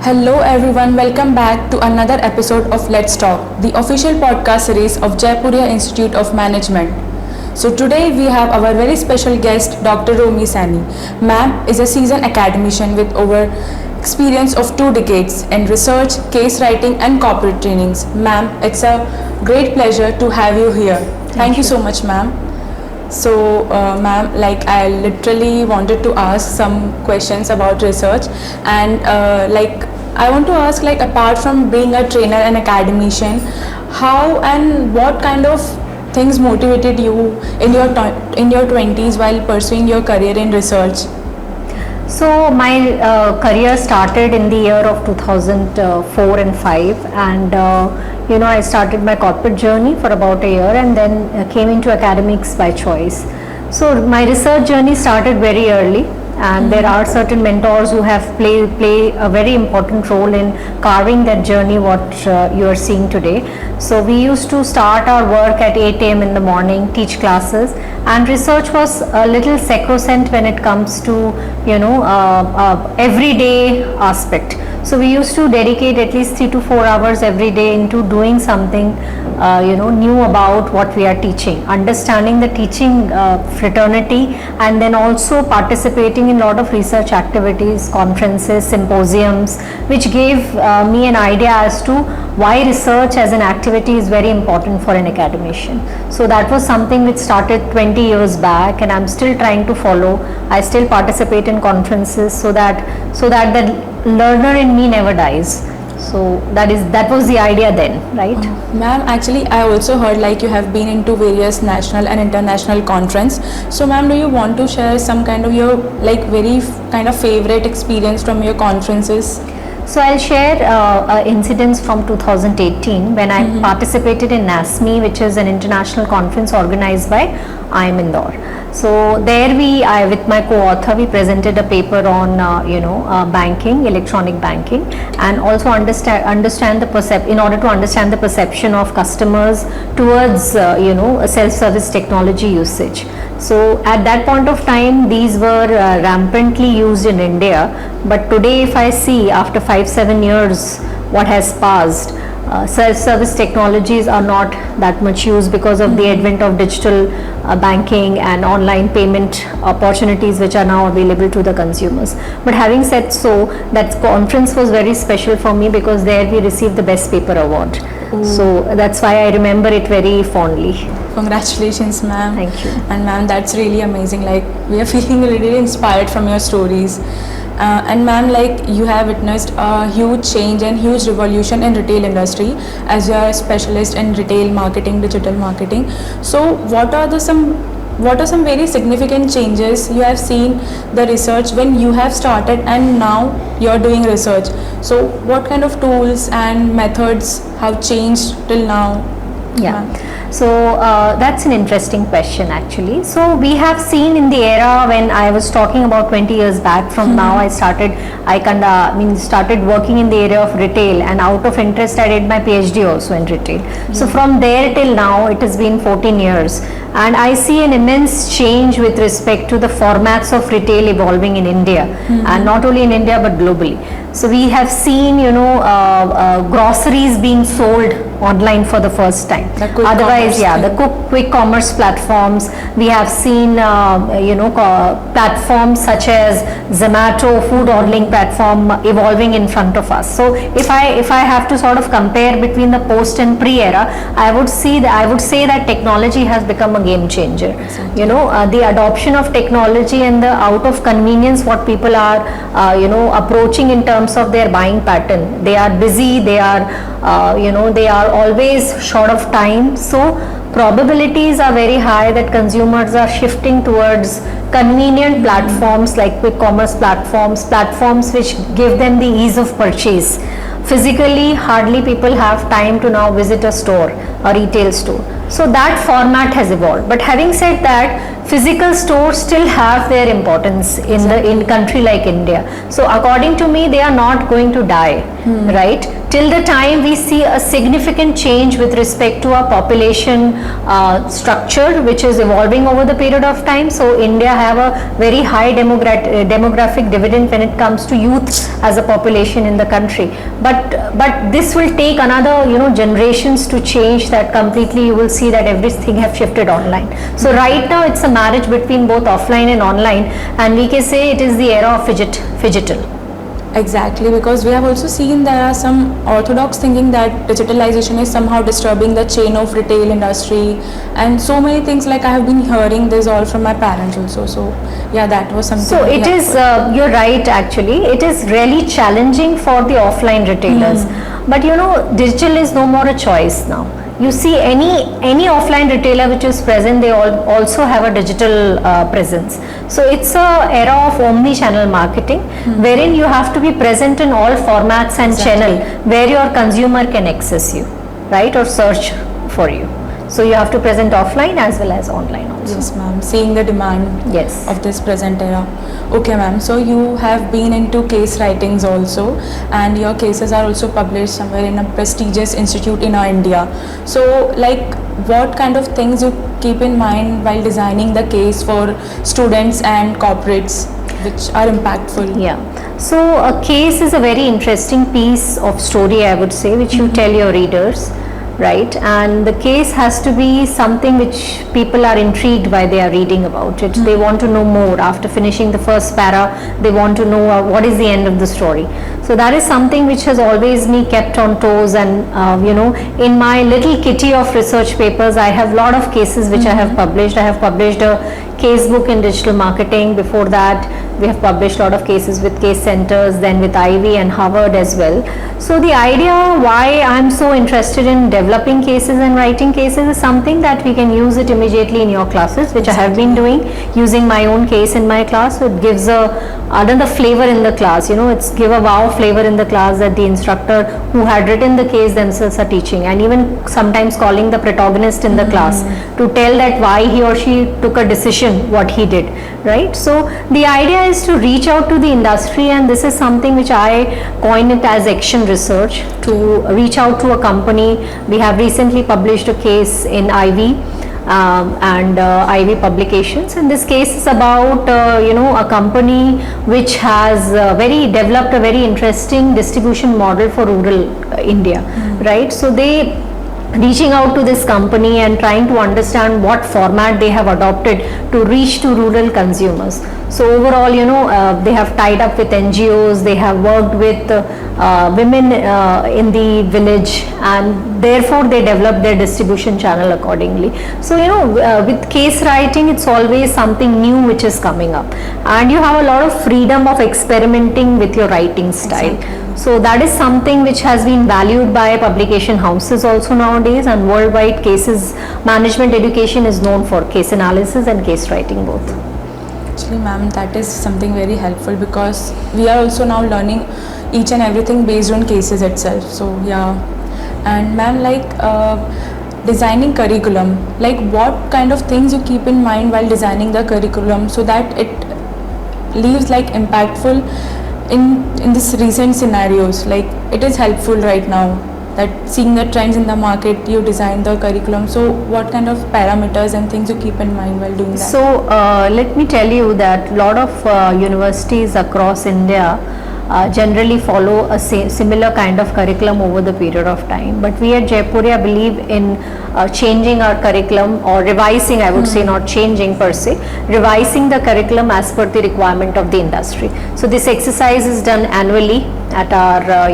Hello everyone, welcome back to another episode of Let's Talk, the official podcast series of Jaipuria Institute of Management. So today we have our very special guest Dr. Romi Sani. Ma'am is a seasoned academician with over experience of 2 decades in research, case writing and corporate trainings. Ma'am, it's a great pleasure to have you here. Thank you so much, ma'am. So, ma'am, like I literally wanted to ask some questions about research, and I want to ask, like, apart from being a trainer and academician, how and what kind of things motivated you in your 20s while pursuing your career in research? So my career started in the year of 2004 and 5, and I started my corporate journey for about a year, and then came into academics by choice. So my research journey started very early, and there are certain mentors who have play a very important role in carving that journey what you are seeing today. So we used to start our work at 8 a.m. in the morning, teach classes, and research was a little sacrosanct when it comes to everyday aspect. So we used to dedicate at least 3 to 4 hours every day into doing something new about what we are teaching, understanding the teaching fraternity, and then also participating in a lot of research activities, conferences, symposiums, which gave me an idea as to why research as an activity is very important for an academician. So that was something which started 20 years back, and I'm still trying to follow. I still participate in conferences so that the learner in me never dies. So that was the idea then, right? Ma'am, actually I also heard like you have been into various national and international conference. So ma'am, do you want to share some kind of your very kind of favorite experience from your conferences? So I'll share incidents from 2018 when I participated in NASME, which is an international conference organized by IIM Indore. So there with my co-author, we presented a paper on banking, electronic banking, and also understand the in order to understand the perception of customers towards self-service technology usage. So at that point of time, these were rampantly used in India, but today if I see after 5-7 years what has passed, self-service technologies are not that much used because of the advent of digital banking and online payment opportunities which are now available to the consumers. But having said so, that conference was very special for me because there we received the best paper award. So that's why I remember it very fondly. Congratulations, ma'am. Thank you. And ma'am, that's really amazing. Like, we are feeling really inspired from your stories. And ma'am, like, you have witnessed a huge change and huge revolution in retail industry as you are a specialist in retail marketing, digital marketing. So what are some very significant changes you have seen the research when you have started and now you're doing research? So what kind of tools and methods have changed till now? Yeah. So that's an interesting question actually. So we have seen in the era when I was talking about 20 years back from now, I started working in the area of retail, and out of interest I did my PhD also in retail. So from there till now it has been 14 years, and I see an immense change with respect to the formats of retail evolving in India, and not only in India but globally. So we have seen groceries being sold online for the first time. Otherwise, the quick commerce platforms. We have seen platforms such as Zomato, food ordering platform evolving in front of us. So if I have to sort of compare between the post and pre era, I would say that technology has become a game changer. Exactly. The adoption of technology and the out of convenience what people are approaching in terms of their buying pattern. They are busy, they are always short of time, so probabilities are very high that consumers are shifting towards convenient platforms like quick commerce platforms which give them the ease of purchase. Physically, hardly people have time to now visit a store, a retail store. So that format has evolved. But having said that, physical stores still have their importance in country like India. So according to me, they are not going to die, right? Till the time we see a significant change with respect to our population structure, which is evolving over the period of time. So India have a very high demographic dividend when it comes to youth as a population in the country. But this will take another generations to change that completely. You will see that everything have shifted online. So right now it's a marriage between both offline and online, and we can say it is the era of phygital. Exactly, because we have also seen there are some orthodox thinking that digitalization is somehow disturbing the chain of retail industry, and so many things, like I have been hearing this all from my parents also. So yeah, that was something. So it is, you're right, actually it is really challenging for the offline retailers, but digital is no more a choice now. You see any offline retailer which is present, they also have a digital presence. So it's a era of omni-channel marketing, wherein you have to be present in all formats and channel where your consumer can access you, right, or search for you. So you have to present offline as well as online also. Yes, ma'am. Seeing the demand of this present era. Okay, ma'am. So you have been into case writings also, and your cases are also published somewhere in a prestigious institute in India. So, like, what kind of things you keep in mind while designing the case for students and corporates, which are impactful? Yeah. So a case is a very interesting piece of story, I would say, which you tell your readers. Right, and the case has to be something which people are intrigued by, they are reading about it. They want to know more. After finishing the first para, they want to know what is the end of the story. So that is something which has always me kept on toes, and in my little kitty of research papers, I have a lot of cases which I have published. I have published a case book in digital marketing. Before that, we have published a lot of cases with case centers, then with Ivy and Harvard as well. So the idea why I'm so interested in developing cases and writing cases is something that we can use it immediately in your classes, which I have been doing, using my own case in my class. So it gives another flavor in the class, it's give a wow flavor in the class that the instructor who had written the case themselves are teaching, and even sometimes calling the protagonist in the class to tell that why he or she took a decision, what he did, right? So the idea is to reach out to the industry, and this is something which I coin it as action research, to reach out to a company. We have recently published a case in Ivy and Ivy Publications, and this case is about a company which has developed a very interesting distribution model for rural India, right? So they reaching out to this company and trying to understand what format they have adopted to reach to rural consumers. So overall, they have tied up with NGOs, they have worked with women in the village, and therefore they developed their distribution channel accordingly. So with case writing, it's always something new which is coming up, and you have a lot of freedom of experimenting with your writing style. Exactly. So that is something which has been valued by publication houses also nowadays, and worldwide cases management education is known for case analysis and case writing both. Actually, ma'am, that is something very helpful, because we are also now learning each and everything based on cases itself. So yeah. And ma'am, like designing curriculum, like what kind of things you keep in mind while designing the curriculum so that it leaves like impactful in this recent scenarios, like it is helpful right now that seeing the trends in the market, you design the curriculum. So what kind of parameters and things you keep in mind while doing that? So let me tell you that a lot of universities across India generally follow a similar kind of curriculum over the period of time, but we at Jaipuria believe in changing our curriculum, or revising, I would say, not changing per se, revising the curriculum as per the requirement of the industry. So this exercise is done annually at our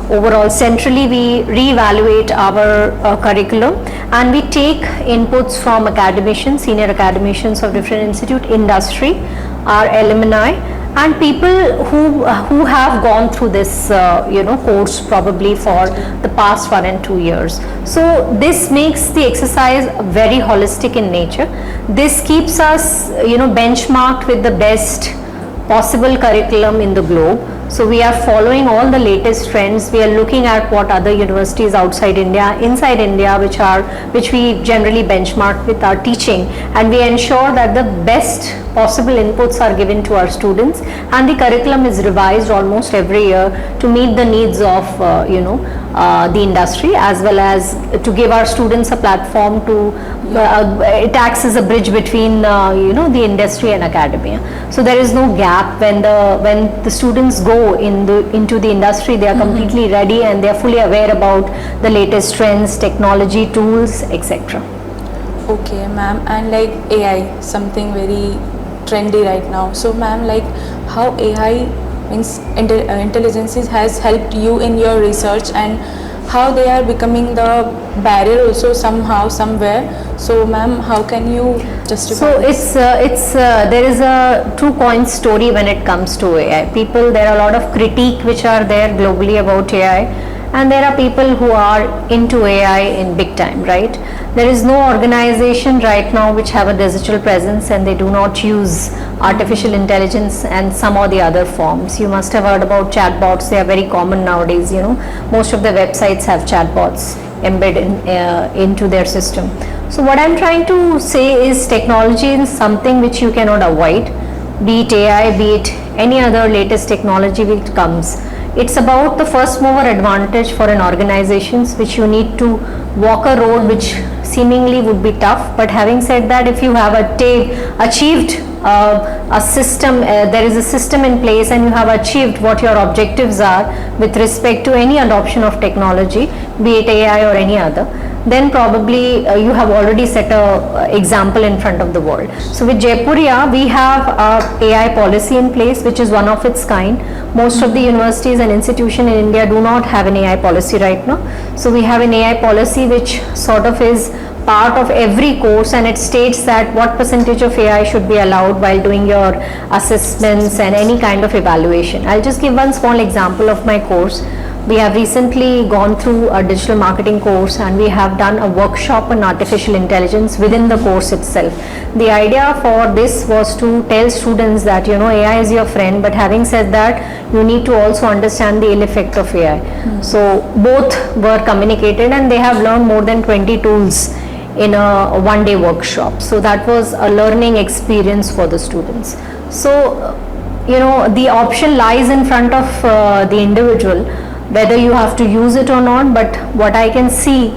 overall centrally. We reevaluate our curriculum, and we take inputs from academicians, senior academicians of different institute, industry, our alumni, and people who have gone through this course probably for the past 1 and 2 years. So this makes the exercise very holistic in nature. This keeps us benchmarked with the best possible curriculum in the globe. So we are following all the latest trends. We are looking at what other universities outside India, inside India, which we generally benchmark with our teaching, and we ensure that the best possible inputs are given to our students, and the curriculum is revised almost every year to meet the needs of the industry, as well as to give our students a platform to it acts as a bridge between the industry and academia. So there is no gap when the students go into the industry. They are completely ready and they are fully aware about the latest trends, technology, tools, etc. Okay, ma'am, and like AI, something very trendy right now. So, ma'am, like how AI means intelligences has helped you in your research, and how they are becoming the barrier also somehow, somewhere. So, ma'am, how can you justify? So it's there is a two-coin story when it comes to AI. There are a lot of critique which are there globally about AI, and there are people who are into AI in big time, right? There is no organization right now which have a digital presence and they do not use artificial intelligence and some or the other forms. You must have heard about chatbots. They are very common nowadays. Most of the websites have chatbots embedded into their system. So what I'm trying to say is technology is something which you cannot avoid, be it AI, be it any other latest technology which comes. It's about the first mover advantage for an organization, which you need to walk a road which seemingly would be tough. But having said that, if you have achieved a system, there is a system in place, and you have achieved what your objectives are with respect to any adoption of technology, be it AI or any other, then probably you have already set a example in front of the world. So with Jaipuria, we have a AI policy in place, which is one of its kind. Most of the universities and institutions in India do not have an AI policy right now. So we have an AI policy which sort of is part of every course, and it states that what percentage of AI should be allowed while doing your assessments and any kind of evaluation. I'll just give one small example of my course. We have recently gone through a digital marketing course, and we have done a workshop on artificial intelligence within the course itself. The idea for this was to tell students that AI is your friend, but having said that, you need to also understand the ill effect of AI. So both were communicated, and they have learned more than 20 tools in a one-day workshop. So that was a learning experience for the students. So the option lies in front of the individual, whether you have to use it or not. But what I can see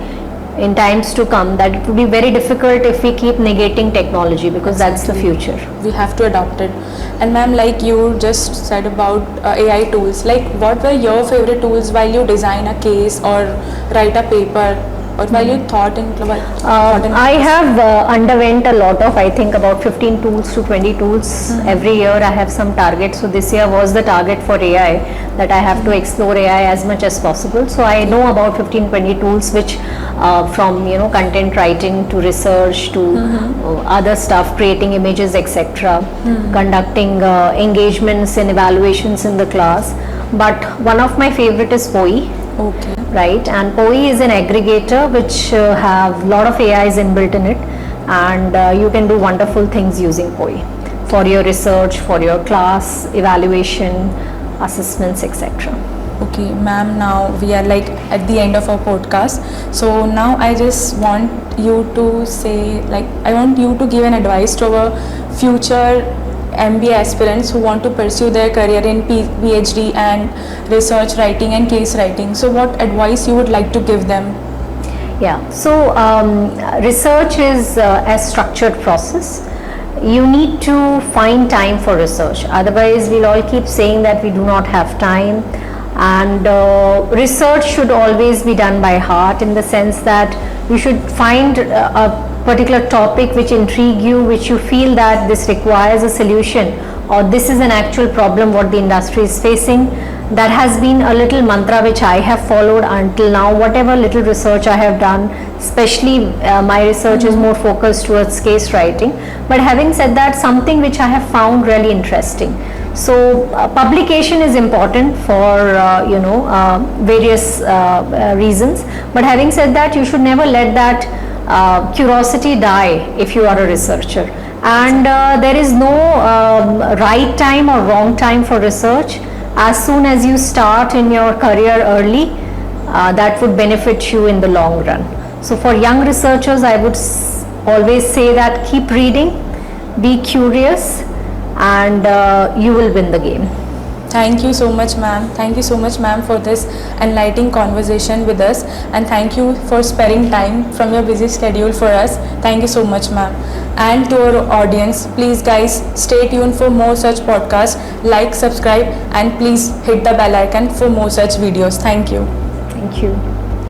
in times to come, that it would be very difficult if we keep negating technology, because that's the future. We have to adopt it. And ma'am, like you just said about AI tools, like what were your favorite tools while you design a case or write a paper, or while you thought in I have underwent a lot of, I think about 15 tools to 20 tools. Every year I have some target. So this year was the target for AI, that I have to explore AI as much as possible. So I know about 15-20 tools, which from content writing to research to other stuff, creating images, etc., conducting engagements and evaluations in the class. But one of my favorite is POI. Okay. Right, and POI is an aggregator which have lot of AIs inbuilt in it, and you can do wonderful things using POI for your research, for your class evaluation, assessments, etc. Okay, ma'am, now we are like at the end of our podcast. So now I just want you to say, like, I want you to give an advice to our future MBA aspirants who want to pursue their career in PhD and research writing and case writing. So what advice you would like to give them? Yeah, so research is a structured process. You need to find time for research, otherwise we'll all keep saying that we do not have time. And research should always be done by heart, in the sense that you should find a particular topic which intrigue you, which you feel that this requires a solution, or this is an actual problem what the industry is facing. That has been a little mantra which I have followed until now. Whatever little research I have done, especially my research is more focused towards case writing. But having said that, something which I have found really interesting. So publication is important for various reasons. But having said that, you should never let that curiosity die if you are a researcher. And there is no right time or wrong time for research. as soon as you start in your career early, that would benefit you in the long run. So for young researchers, I would always say that keep reading, be curious, and you will win the game. Thank you so much, ma'am. Thank you so much, ma'am, for this enlightening conversation with us, and thank you for sparing time from your busy schedule for us. Thank you so much, ma'am. And to our audience, please guys, stay tuned for more such podcasts. Like, subscribe, and please hit the bell icon for more such videos. Thank you. Thank you.